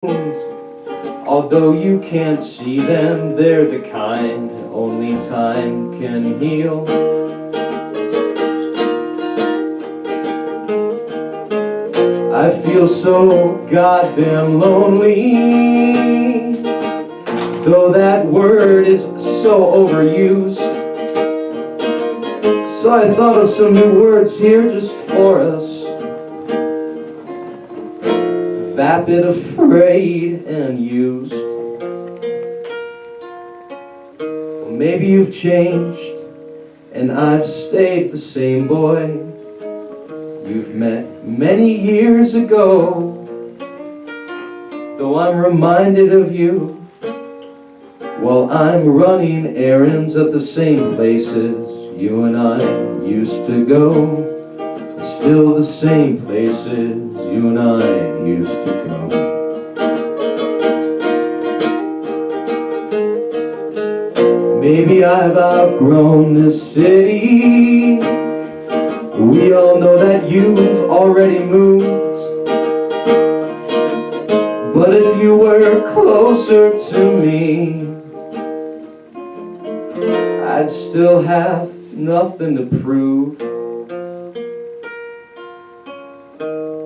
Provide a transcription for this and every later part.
Although you can't see them, they're the kind only time can heal. I feel so goddamn lonely, though that word is so overused. So I thought of some new words here just for us. Vapid, afraid, and used. Well, maybe you've changed, and I've stayed the same boy you've met many years ago. Though I'm reminded of you while I'm running errands at the same places you and I used to go. Still the same places you and I used to go. Maybe I've outgrown this city. We all know that you've already moved. But if you were closer to me, I'd still have nothing to prove.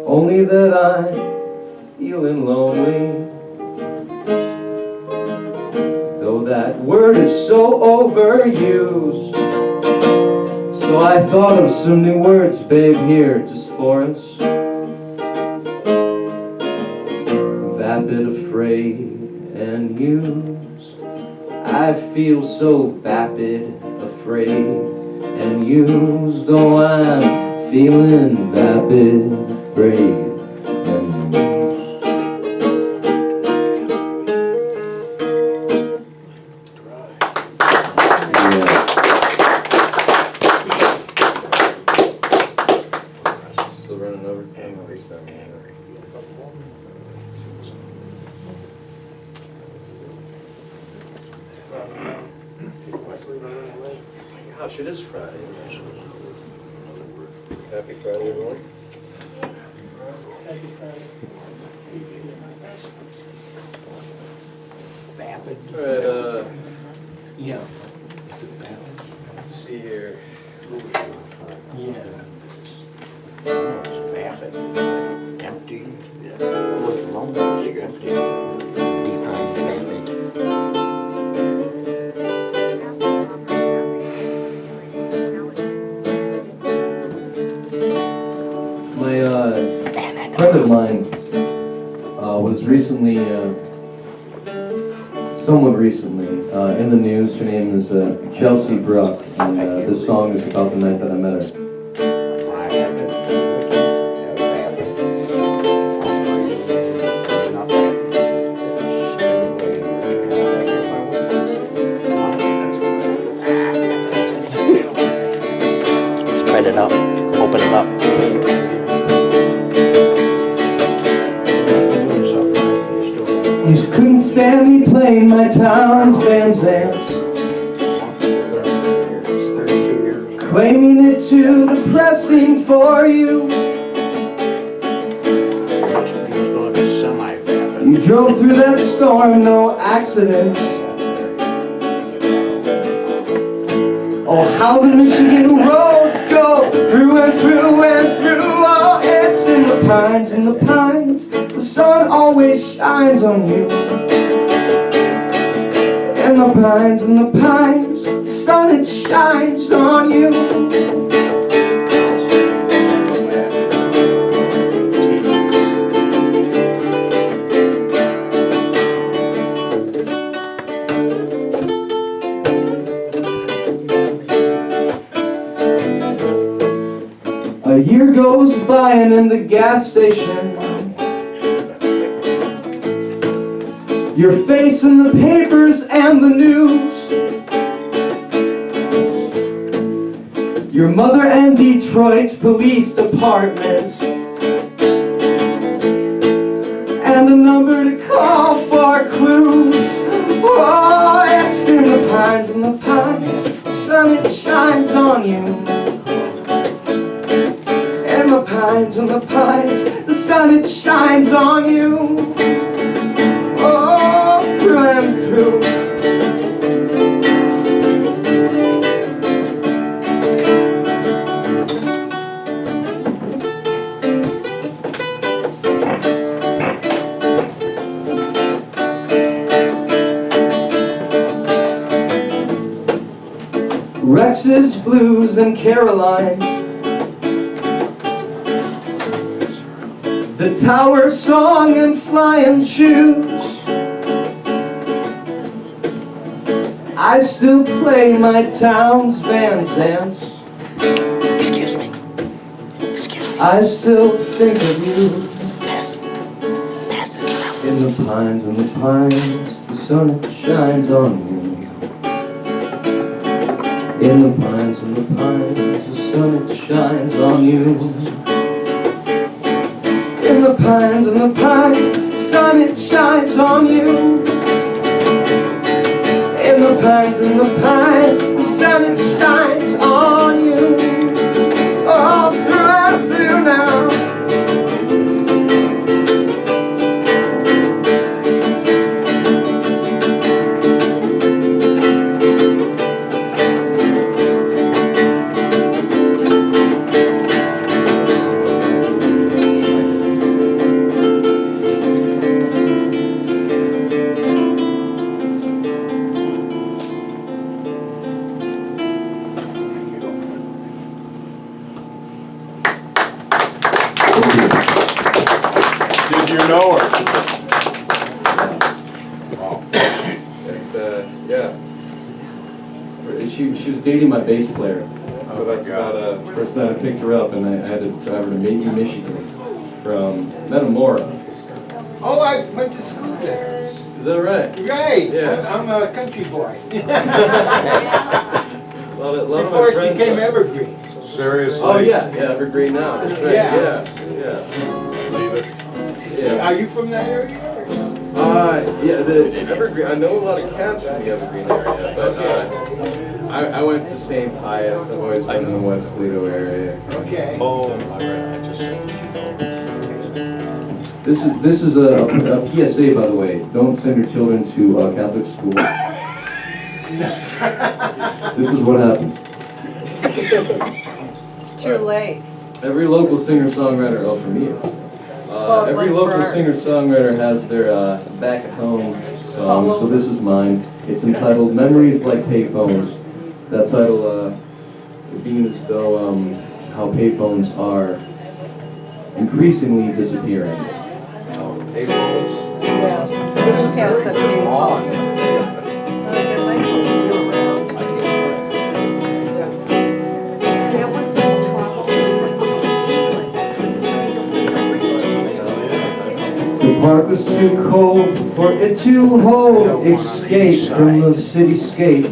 Only that I'm feeling lonely, though that word is so overused. So I thought of some new words, babe, here just for us. Vapid, afraid, and used. I feel so vapid, afraid, and used. Oh, I'm feeling vapid, afraid, and used. Still running over time. Gosh, it is Friday. Happy Friday, everyone. Happy Friday. Vapid. All right, Yeah. let's see here. Yeah. Almost vapid. Empty. Almost almost empty. Define vapid. My friend of mine was recently, somewhat recently, in the news. Her name is Chelsea Bruck, and this song is about the night that I met her. Spread it up, open it up. You couldn't stand me playing my town's Van Zants, claiming it too depressing for you. You drove through that storm, no accidents. Oh, how the Michigan roads go through and through and through. Oh, it's in the pines, in the pines. The sun always shines on you. In the pines, in the pines. The sun, it shines on you. A year goes by and in the gas station your face in the papers and the news. Your mother and Detroit's police department, and a number to call for clues. Oh, it's in the pines, in the pines. The sun, it shines on you. In the pines, in the pines. The sun, it shines on you. Texas blues and Caroline, the tower song and flying shoes. I still play my town's Van Zants. Excuse me. Excuse me. I still think of you. Pass this around. In the pines, the sun shines on you. In the pines, the sun shines on you. In the pines, the sun it shines on you. In the pines, the sun it shines on you. All through now. Did you know her? It's yeah. She was dating my bass player, so that's about first night I picked her up, and I had to drive her to Mayhew, Michigan, from Metamora. Oh, I went to school there. Is that right? Right. Yes. I'm a country boy. A lot of my Before it friends became are. Evergreen. Seriously? Oh yeah, Evergreen now. That's right. Yeah. Believe it. Yeah. Are you from that area? Yeah, the Evergreen. I know a lot of cats from the Evergreen area, but I went to St. Pius. I've always been in the West Toledo area. Okay. Oh, all right, I just said, This is a PSA, by the way. Don't send your children to Catholic school. This is what happens. It's too late. Every local singer-songwriter, oh, for me, Well, every it was local for ours. singer-songwriter has their back at home song, all so this is mine. It's entitled "Memories Like Payphones." That title being as though how payphones are increasingly disappearing. Yeah. Who has a big on. There was no trouble. The park was too cold for it to hold escape from the cityscape.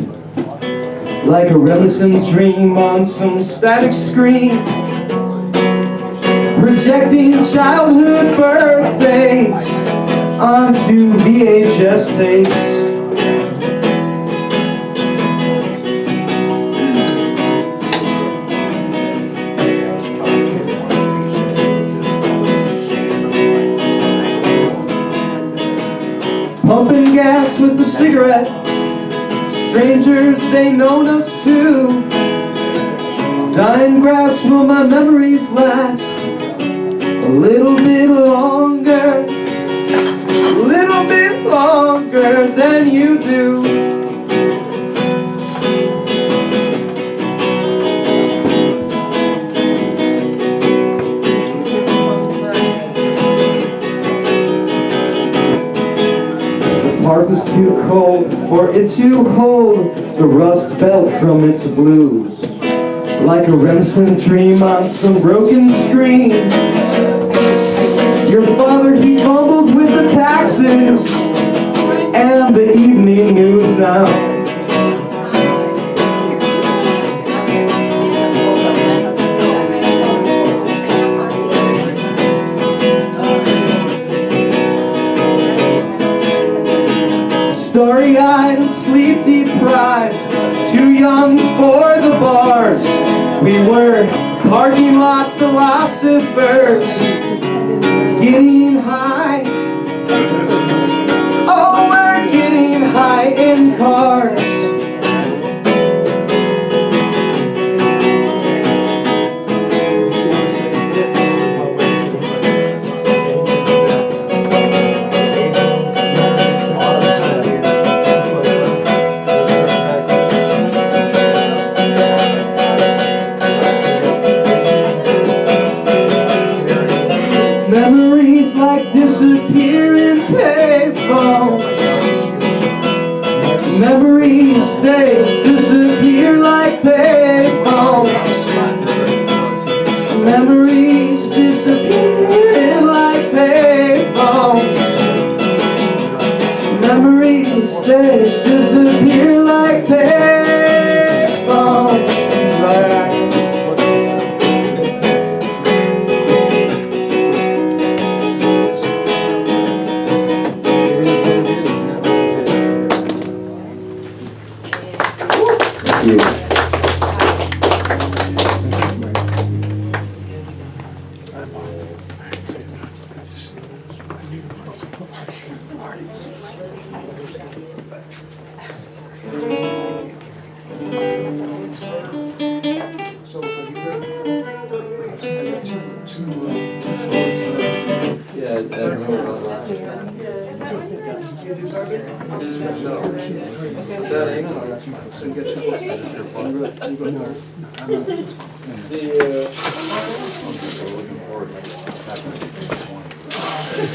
Like a reminiscent dream on some static screen, projecting childhood birthdays onto VHS tapes. Pumping gas with a cigarette, strangers, they known us too. Dying grass, will my memories last a little bit longer, a little bit longer than you do. The park was too cold for it to hold the rust belt from its blues. Like a reminiscent dream on some broken screen. Your father, he fumbles with the taxes and the evening news now. Starry-eyed and sleep-deprived, too young for the bars. We were parking lot philosophers, getting high. Oh, we're getting high in cars. they disappear like payphones. Memories disappear like payphones. Memories, they disappear like payphones. Thank you.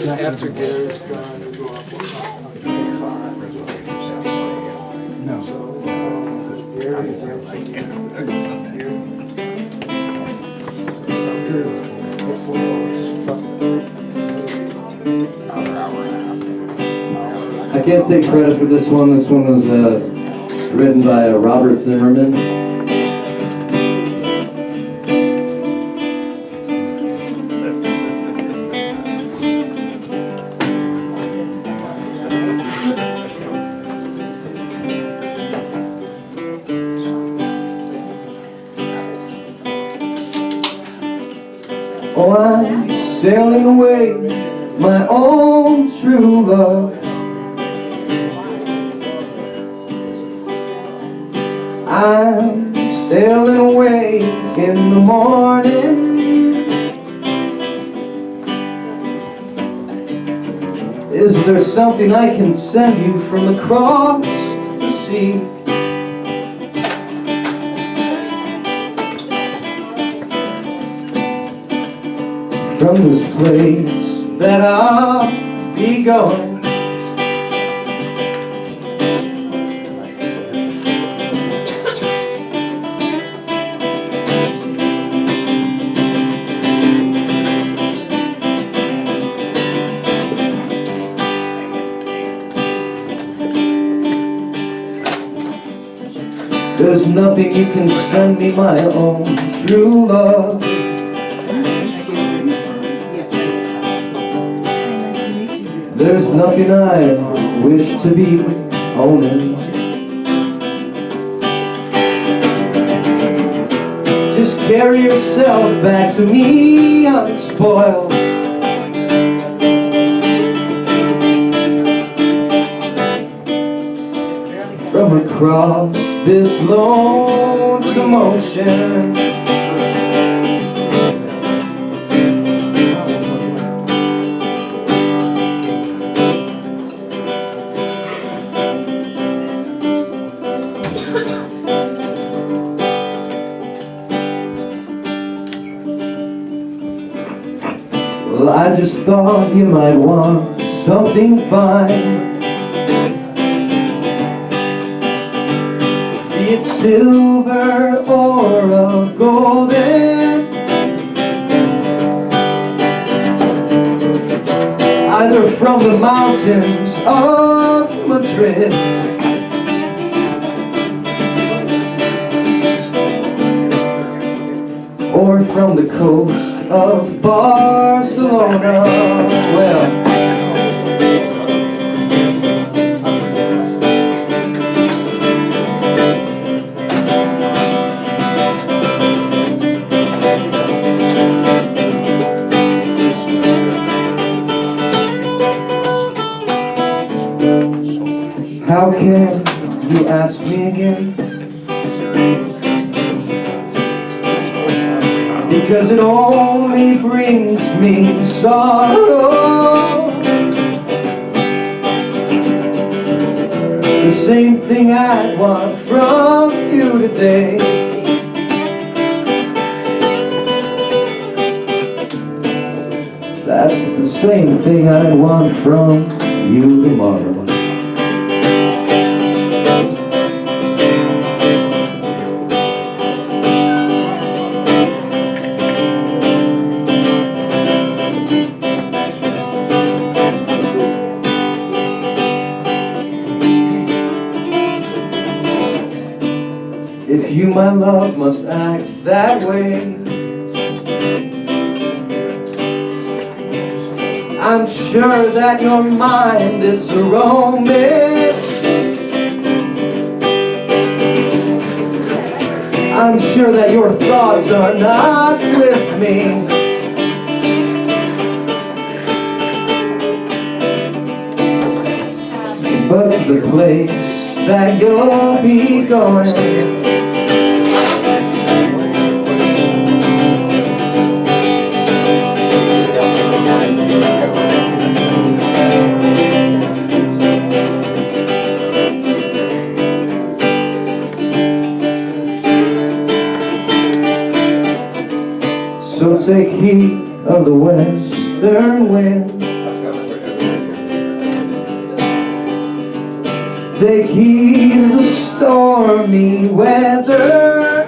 After Gary's gone, we go up. No. Gary is I can't take credit for this one. This one was written by Robert Zimmerman. Oh, I'm sailing away, my own true love. I'm sailing away in the morning. Is there something I can send you from across the sea? From this place that I'll be going. There's nothing you can send me, my own true love. There's nothing I wish to be owning. Just carry yourself back to me unspoiled. From across this lonesome ocean. Well, I just thought you might want something fine. Be it silver or a golden, either from the mountains of Madrid or from the coast of Barcelona. Well, how can you ask me again? Because it only brings me sorrow. The same thing I want from you today. That's the same thing I want from you tomorrow. if you, my love, must act that way. I'm sure that your mind, it's a romance. I'm sure that your thoughts are not with me. But the place that you'll be going, so take heed of the western wind. Take heed of the stormy weather.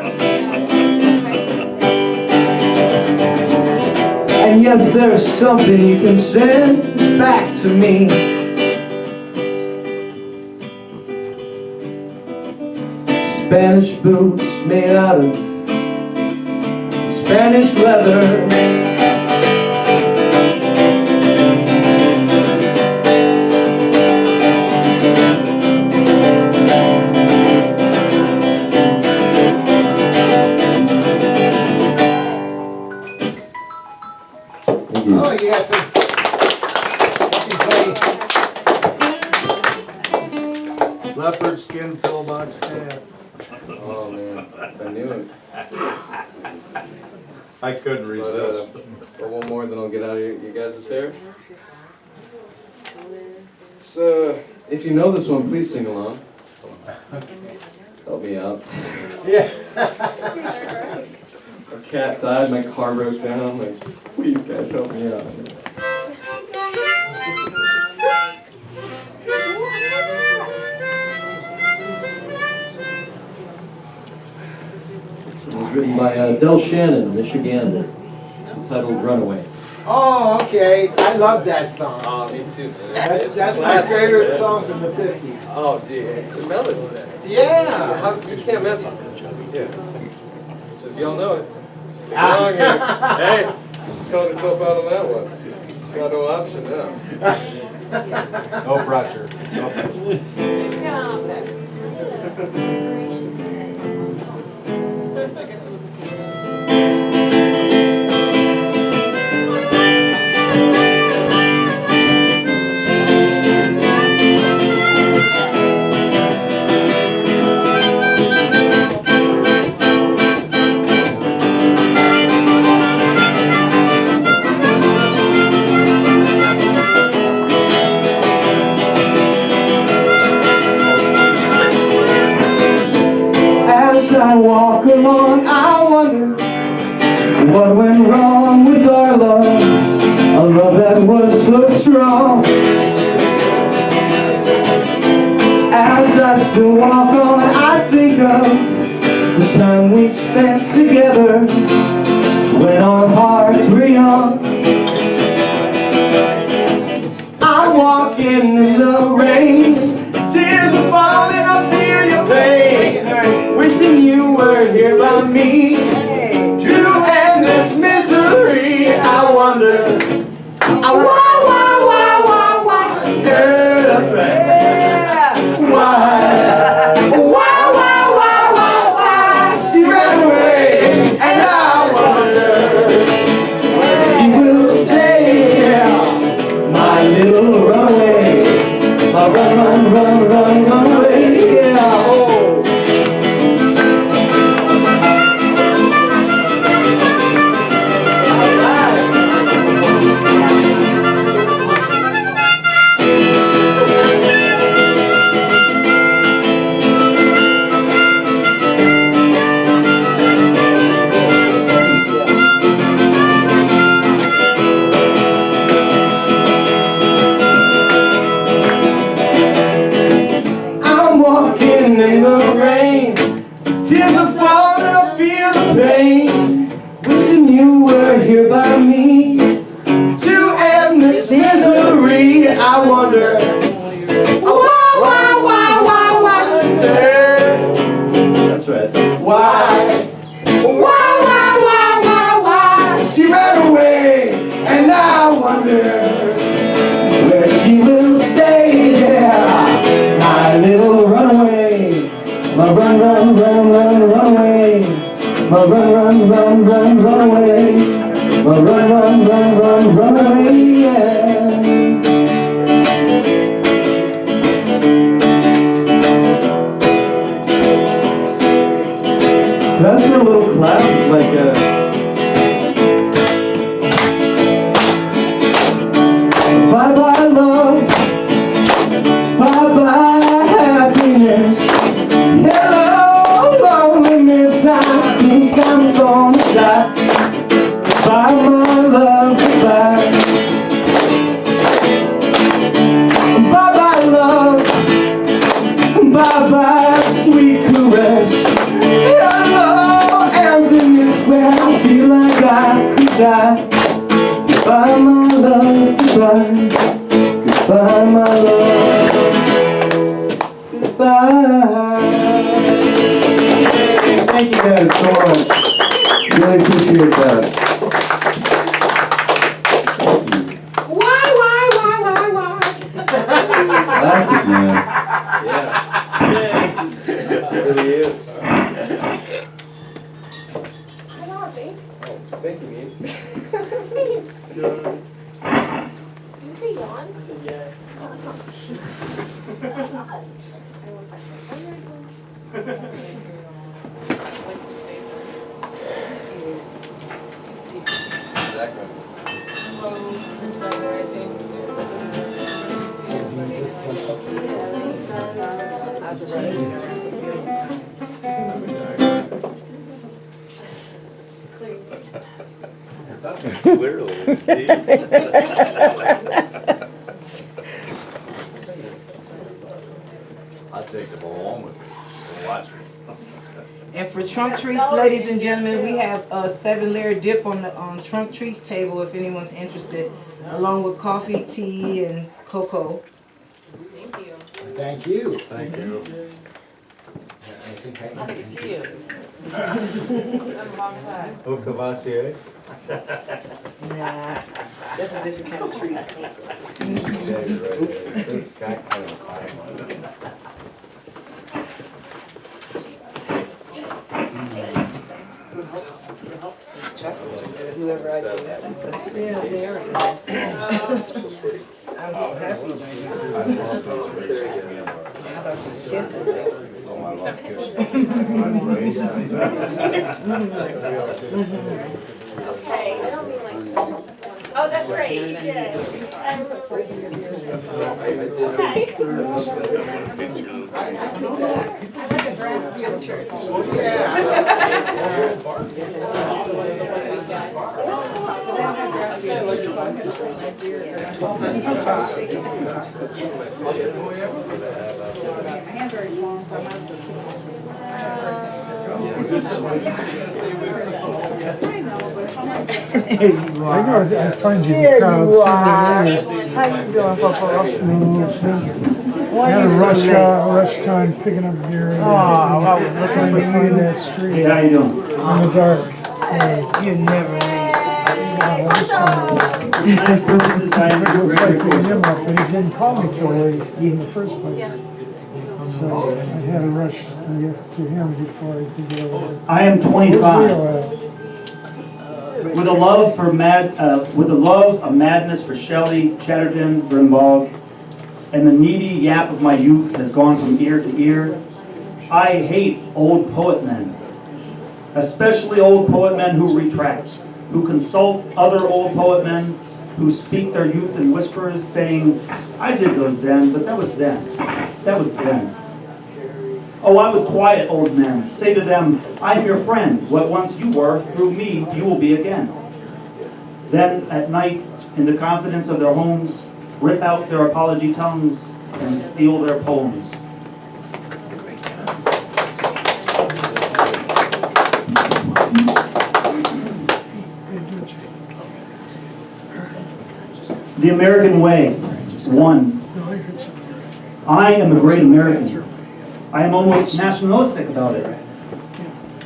And yes, there's something you can send back to me. Spanish boots made out of Spanish leather. Oh, you got some. Leopard skin pillbox tab. Oh man, I knew it. I couldn't resist. But one more, then I'll get out of you guys' hair. So, if you know this one, please sing along. Help me out. Yeah. A cat died, my car broke down. Like, please, guys, help me out. It was written by Del Shannon, Michigan, entitled Runaway. Oh, okay. I love that song. Oh, me too, man. That's my favorite song from the 50s. Oh, dude, the melody. Yeah. You can't mess with it. Yeah. So if y'all know it, sing along here. Hey, called yourself out on that one. Got no option now. No pressure. No pressure. As I walk along, I wonder what went wrong with our love, a love that was so strong. As I still walk on, I think of the time we spent together when our hearts were young. I'm walking in the rain, tears are falling, I feel your pain. Wishing you were here by me to end this misery. I wonder, why? Yeah, that's right. Why? She ran away, and I wonder if she will stay here. My little runaway, my run away, yeah. Oh. My run, run, run, run, run away. My run, run, run, run, run away. My run, run, run, run, run away, yeah. Can I ask for a little clap, like bye-bye love, bye-bye happiness, hello loneliness, I think I'm gonna die. Bye my love, goodbye. Bye-bye love, bye-bye sweet caress, hello emptiness where I feel like I could die. Goodbye my love, goodbye. Goodbye my love, goodbye. Thank you guys so much. Really appreciate that. Classic, man. Yeah. It really is. Thank you, man. You say yawn? I said yeah. Clearly, indeed. I'll take them along with me. Watch me. And for trunk treats, ladies and gentlemen, we have a 7-layer dip on the trunk treats table if anyone's interested, along with coffee, tea, and cocoa. Thank you. Thank you. Thank you. Happy to see you. I'm a long time. Oh, Cavassier? Nah, that's a different kind of treat. Yeah, you're right. It's kind of fine. Whoever I do that with. Yeah, there we go. I'm so happy. I love those races. How about these kisses? Oh, I love kisses. Okay, I don't mean like. Oh, that's right, you should. I find you There the crowd you are. sooner How you doing, Papa? or later. Why Had you a so late? rush time picking up gear and Oh, I was trying looking to for find you. that street How you doing? in the dark. You never leave. I just wanted to go pick him up, but he didn't call me till late in the first place. So I had to rush to get to him before I could get over there. I am Where's 25. Leo at? With a love of madness for Shelley, Chatterton, Rimbaud, and the needy yap of my youth has gone from ear to ear, I hate old poet men, especially old poet men who retract, who consult other old poet men, who speak their youth in whispers, saying, I did those then, but that was then. That was then. Oh, I would quiet old men, say to them, I'm your friend. What once you were, through me, you will be again. Then, at night, in the confidence of their homes, rip out their apology tongues and steal their poems. The American Way, 1. I am a great American. I am almost nationalistic about it.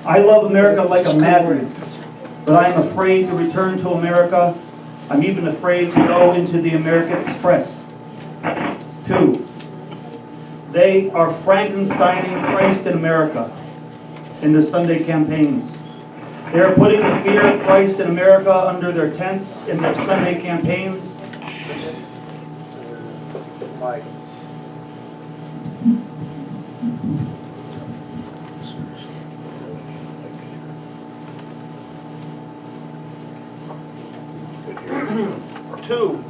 I love America like a madness, but I am afraid to return to America. I'm even afraid to go into the American Express. 2. They are Frankensteining Christ in America in their Sunday campaigns. They are putting the fear of Christ in America under their tents in their Sunday campaigns. Two,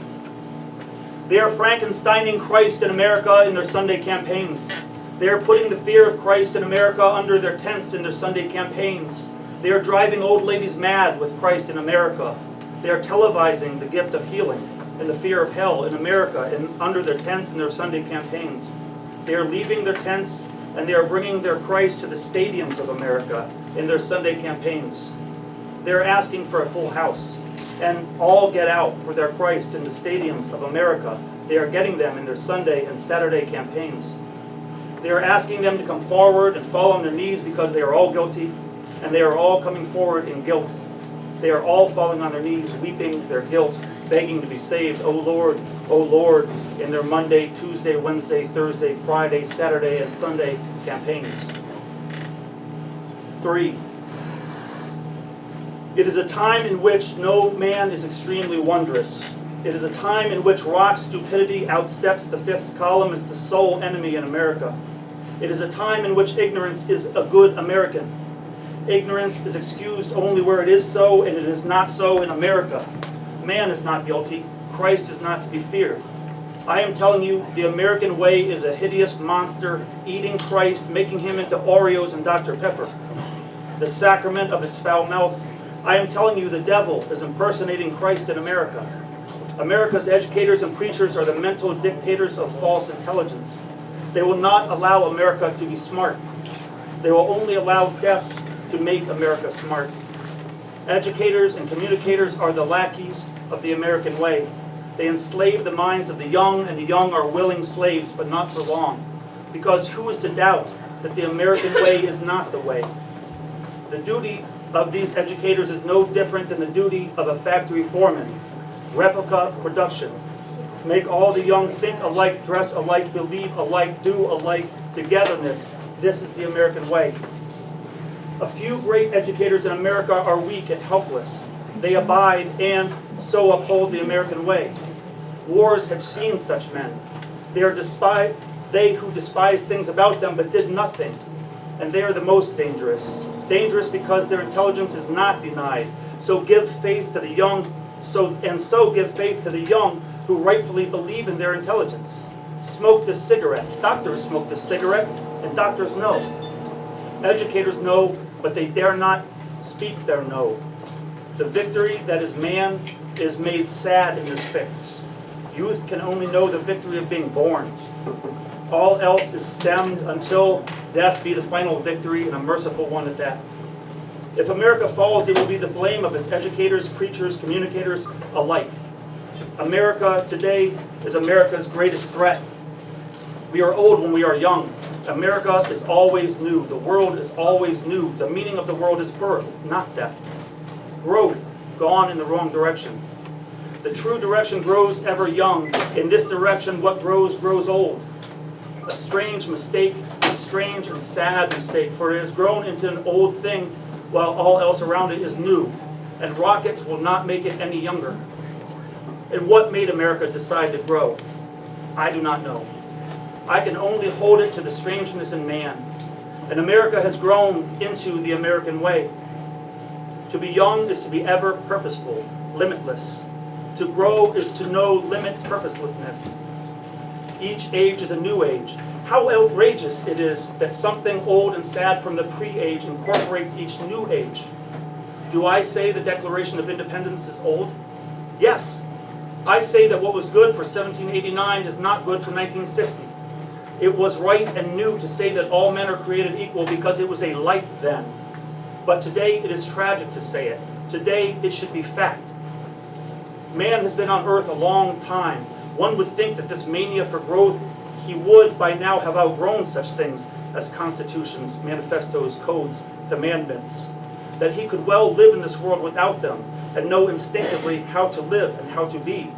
they are Frankensteining Christ in America in their Sunday campaigns. They are putting the fear of Christ in America under their tents in their Sunday campaigns. They are driving old ladies mad with Christ in America. They are televising the gift of healing and the fear of hell in America under their tents in their Sunday campaigns. They are leaving their tents and they are bringing their Christ to the stadiums of America in their Sunday campaigns. They are asking for a full house and all get out for their Christ in the stadiums of America. They are getting them in their Sunday and Saturday campaigns. They are asking them to come forward and fall on their knees because they are all guilty, and they are all coming forward in guilt. They are all falling on their knees, weeping their guilt, begging to be saved. O Lord, in their Monday, Tuesday, Wednesday, Thursday, Friday, Saturday, and Sunday campaigns. 3. It is a time in which no man is extremely wondrous. It is a time in which rock stupidity outsteps the fifth column as the sole enemy in America. It is a time in which ignorance is a good American. Ignorance is excused only where it is so, and it is not so in America. Man is not guilty. Christ is not to be feared. I am telling you, the American way is a hideous monster, eating Christ, making him into Oreos and Dr. Pepper. The sacrament of its foul mouth. I am telling you, the devil is impersonating Christ in America. America's educators and preachers are the mental dictators of false intelligence. They will not allow America to be smart. They will only allow death to make America smart. Educators and communicators are the lackeys of the American way. They enslave the minds of the young, and the young are willing slaves, but not for long. Because who is to doubt that the American way is not the way? The duty of these educators is no different than the duty of a factory foreman. Replica production. Make all the young think alike, dress alike, believe alike, do alike, togetherness. This is the American way. A few great educators in America are weak and helpless. They abide and so uphold the American way. Wars have seen such men. They who despise things about them but did nothing. And they are the most dangerous. Dangerous because their intelligence is not denied. So give faith to the young, so give faith to the young who rightfully believe in their intelligence. Smoke this cigarette. Doctors smoke this cigarette, and doctors know. Educators know, but they dare not speak their no. The victory that is man is made sad in this fix. Youth can only know the victory of being born. All else is stemmed until death be the final victory, and a merciful one at that. If America falls, it will be the blame of its educators, preachers, communicators alike. America today is America's greatest threat. We are old when we are young. America is always new. The world is always new. The meaning of the world is birth, not death. Growth, gone in the wrong direction. The true direction grows ever young. In this direction, what grows, grows old. A strange mistake, a strange and sad mistake, for it has grown into an old thing while all else around it is new, and rockets will not make it any younger. And what made America decide to grow? I do not know. I can only hold it to the strangeness in man. And America has grown into the American way. To be young is to be ever purposeful, limitless. To grow is to know limit purposelessness. Each age is a new age. How outrageous it is that something old and sad from the pre-age incorporates each new age. Do I say the Declaration of Independence is old? Yes. I say that what was good for 1789 is not good for 1960. It was right and new to say that all men are created equal because it was a light then. But today it is tragic to say it. Today it should be fact. Man has been on earth a long time. One would think that this mania for growth, he would by now have outgrown such things as constitutions, manifestos, codes, commandments. That he could well live in this world without them and know instinctively how to live and how to be.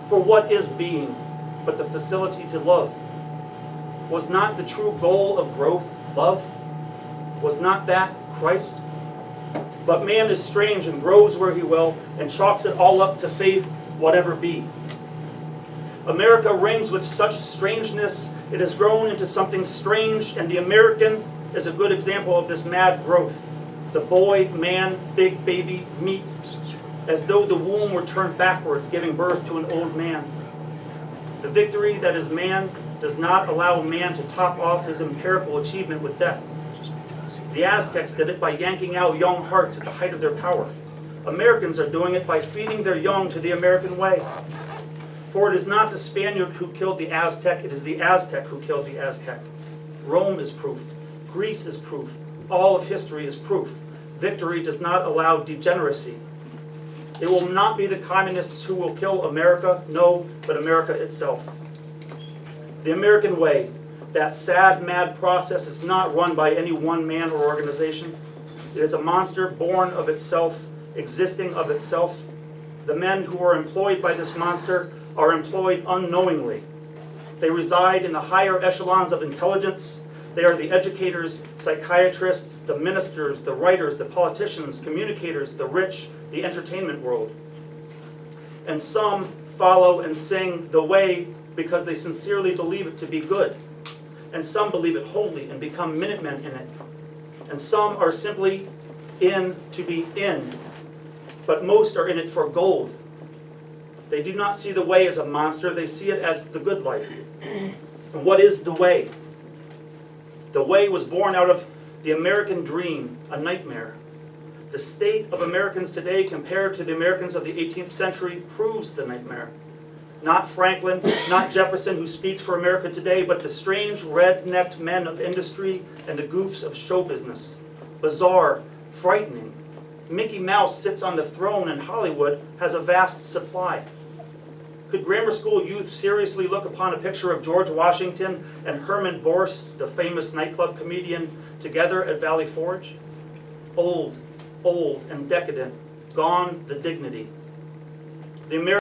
For what is being but the facility to love? Was not the true goal of growth love? Was not that Christ? But man is strange and grows where he will, and chalks it all up to faith, whatever be. America rings with such strangeness, it has grown into something strange, and the American is a good example of this mad growth. The boy, man, big baby, meat, as though the womb were turned backwards, giving birth to an old man. The victory that is man does not allow man to top off his empirical achievement with death. The Aztecs did it by yanking out young hearts at the height of their power. Americans are doing it by feeding their young to the American way. For it is not the Spaniard who killed the Aztec, it is the Aztec who killed the Aztec. Rome is proof. Greece is proof. All of history is proof. Victory does not allow degeneracy. It will not be the communists who will kill America, no, but America itself. The American way, that sad, mad process, is not run by any one man or organization. It is a monster born of itself, existing of itself. The men who are employed by this monster are employed unknowingly. They reside in the higher echelons of intelligence. They are the educators, psychiatrists, the ministers, the writers, the politicians, communicators, the rich, the entertainment world. And some follow and sing the way because they sincerely believe it to be good. And some believe it wholly and become Minutemen in it. And some are simply in to be in, but most are in it for gold. They do not see the way as a monster, they see it as the good life. And what is the way? The way was born out of the American dream, a nightmare. The state of Americans today compared to the Americans of the 18th century proves the nightmare. Not Franklin, not Jefferson who speaks for America today, but the strange red-necked men of industry and the goofs of show business. Bizarre, frightening. Mickey Mouse sits on the throne and Hollywood has a vast supply. Could grammar school youth seriously look upon a picture of George Washington and Herman Borst, the famous nightclub comedian, together at Valley Forge? Old and decadent, gone the dignity. The American